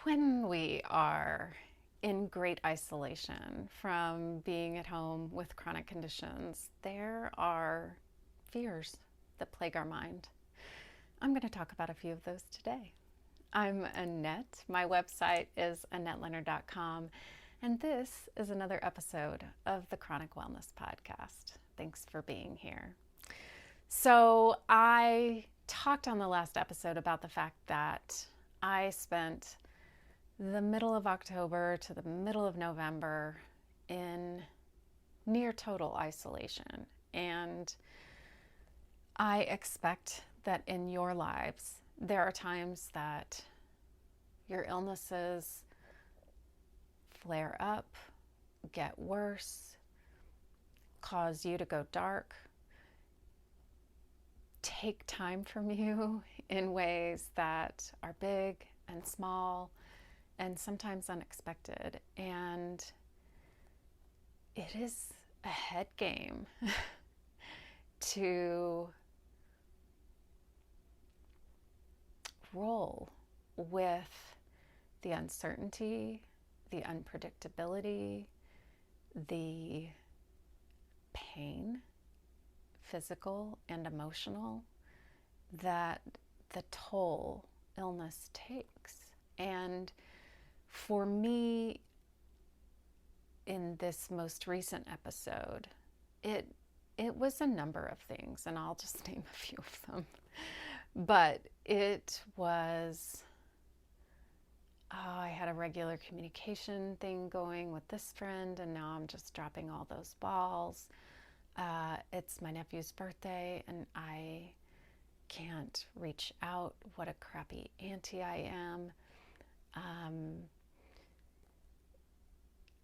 When we are in great isolation from being at home with chronic conditions, there are fears that plague our mind. I'm going to talk about a few of those today. I'm Annette. My website is AnnetteLeonard.com, and this is another episode of the Chronic Wellness Podcast. Thanks for being here. So, I talked on the last episode about the fact that I spent the middle of October to the middle of November in near total isolation. And I expect that in your lives, there are times that your illnesses flare up, get worse, cause you to go dark, take time from you in ways that are big and small and sometimes unexpected. And it is a head game to roll with the uncertainty, the unpredictability, the pain, physical and emotional, that the toll illness takes. And for me, in this most recent episode, it was a number of things, and I'll just name a few of them. But it was, I had a regular communication thing going with this friend, and now I'm just dropping all those balls. It's my nephew's birthday, and I can't reach out. What a crappy auntie I am.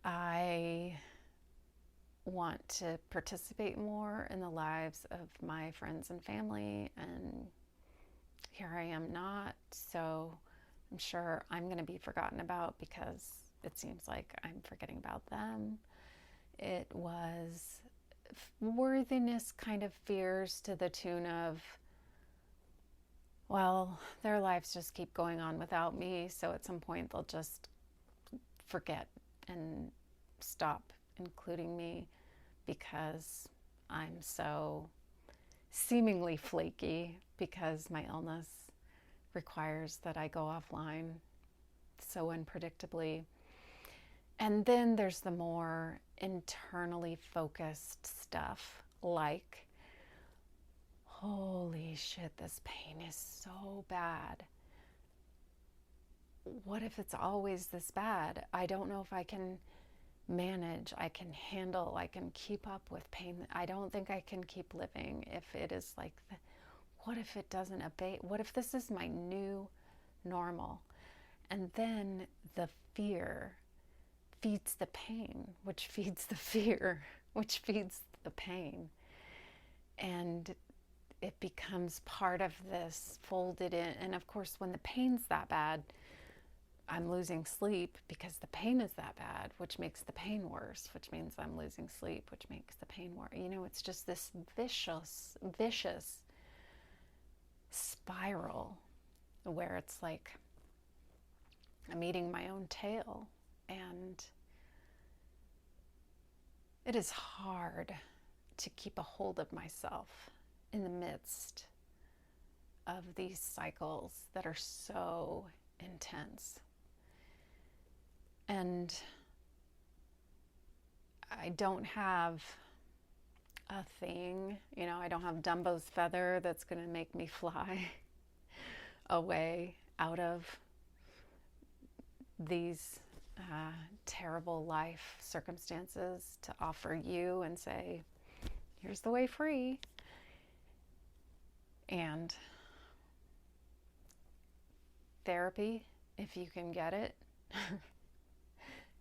I want to participate more in the lives of my friends and family, and here I am not. So I'm sure I'm going to be forgotten about because it seems like I'm forgetting about them. It was worthiness kind of fears to the tune of, well, their lives just keep going on without me, so at some point they'll just forget and stop including me because I'm so seemingly flaky because my illness requires that I go offline so unpredictably. And then there's the more internally focused stuff like, holy shit, this pain is so bad. What if it's always this bad? I don't know if I can manage, I can handle, I can keep up with pain. I don't think I can keep living if it is like, what if it doesn't abate? What if this is my new normal? And then the fear feeds the pain, which feeds the fear, which feeds the pain. And it becomes part of this folded in. And of course, when the pain's that bad, I'm losing sleep because the pain is that bad, which makes the pain worse, which means I'm losing sleep, which makes the pain worse. You know, it's just this vicious spiral where it's like I'm eating my own tail. And it is hard to keep a hold of myself in the midst of these cycles that are so intense. And I don't have a thing, you know, I don't have Dumbo's feather that's going to make me fly away out of these terrible life circumstances to offer you and say, here's the way free. And therapy, if you can get it,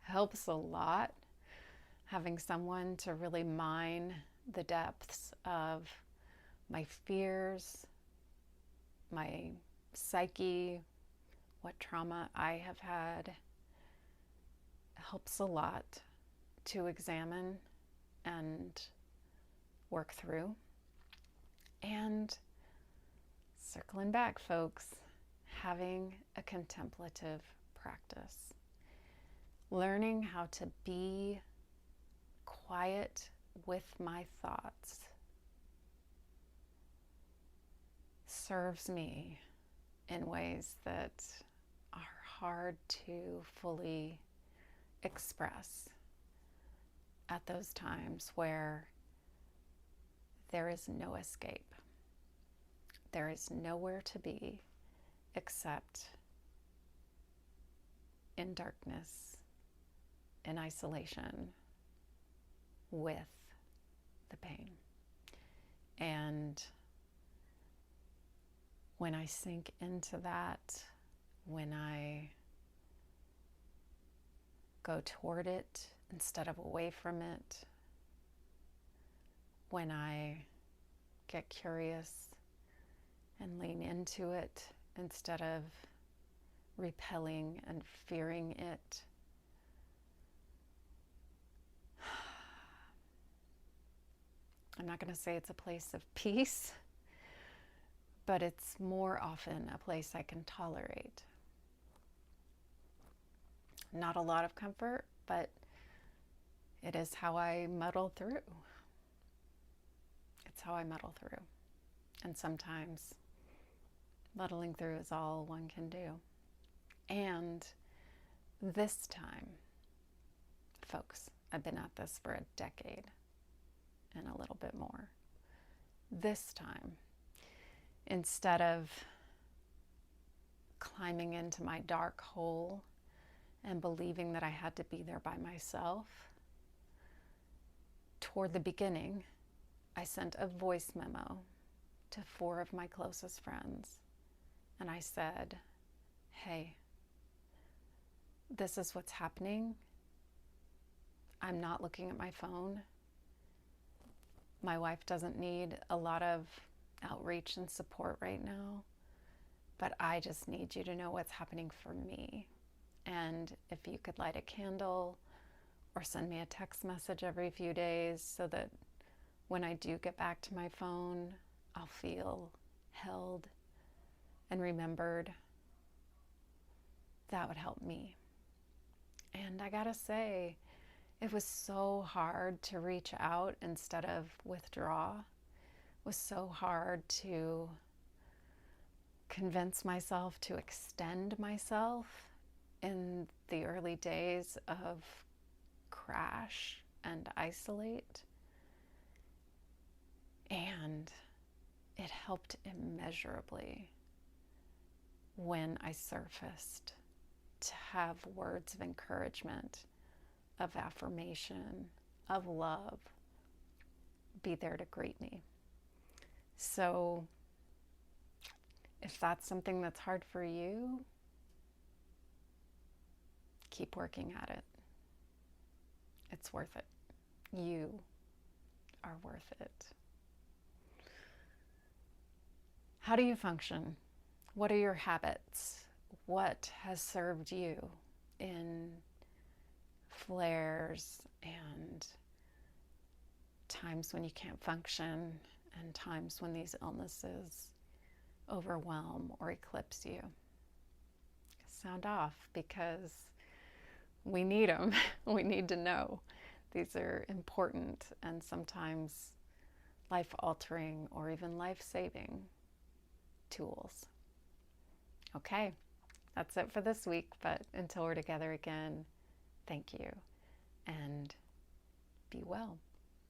helps a lot. Having someone to really mine the depths of my fears, my psyche, what trauma I have had, helps a lot to examine and work through. And circling back, folks, having a contemplative practice. Learning how to be quiet with my thoughts serves me in ways that are hard to fully express at those times where there is no escape. There is nowhere to be except in darkness, in isolation, with the pain. And when I sink into that, when I go toward it instead of away from it, when I get curious and lean into it instead of repelling and fearing it, I'm not going to say it's a place of peace, but it's more often a place I can tolerate. Not a lot of comfort, but it is how I muddle through. It's how I muddle through. And sometimes muddling through is all one can do. And this time, folks, I've been at this for a decade and a little bit more. This time, instead of climbing into my dark hole and believing that I had to be there by myself, toward the beginning, I sent a voice memo to 4 of my closest friends. And I said, hey, this is what's happening. I'm not looking at my phone. My wife doesn't need a lot of outreach and support right now, but I just need you to know what's happening for me. And if you could light a candle or send me a text message every few days so that when I do get back to my phone, I'll feel held and remembered, that would help me. And I gotta say, it was so hard to reach out instead of withdraw. It was so hard to convince myself to extend myself in the early days of crash and isolate. And it helped immeasurably when I surfaced to have words of encouragement, of affirmation, of love be there to greet me. So if that's something that's hard for you, keep working at it. It's worth it. You are worth it. How do you function? What are your habits? What has served you in flares and times when you can't function and times when these illnesses overwhelm or eclipse you? Sound off, because we need them. We need to know. These are important and sometimes life-altering or even life-saving tools. Okay, that's it for this week, but until we're together again, thank you and be well.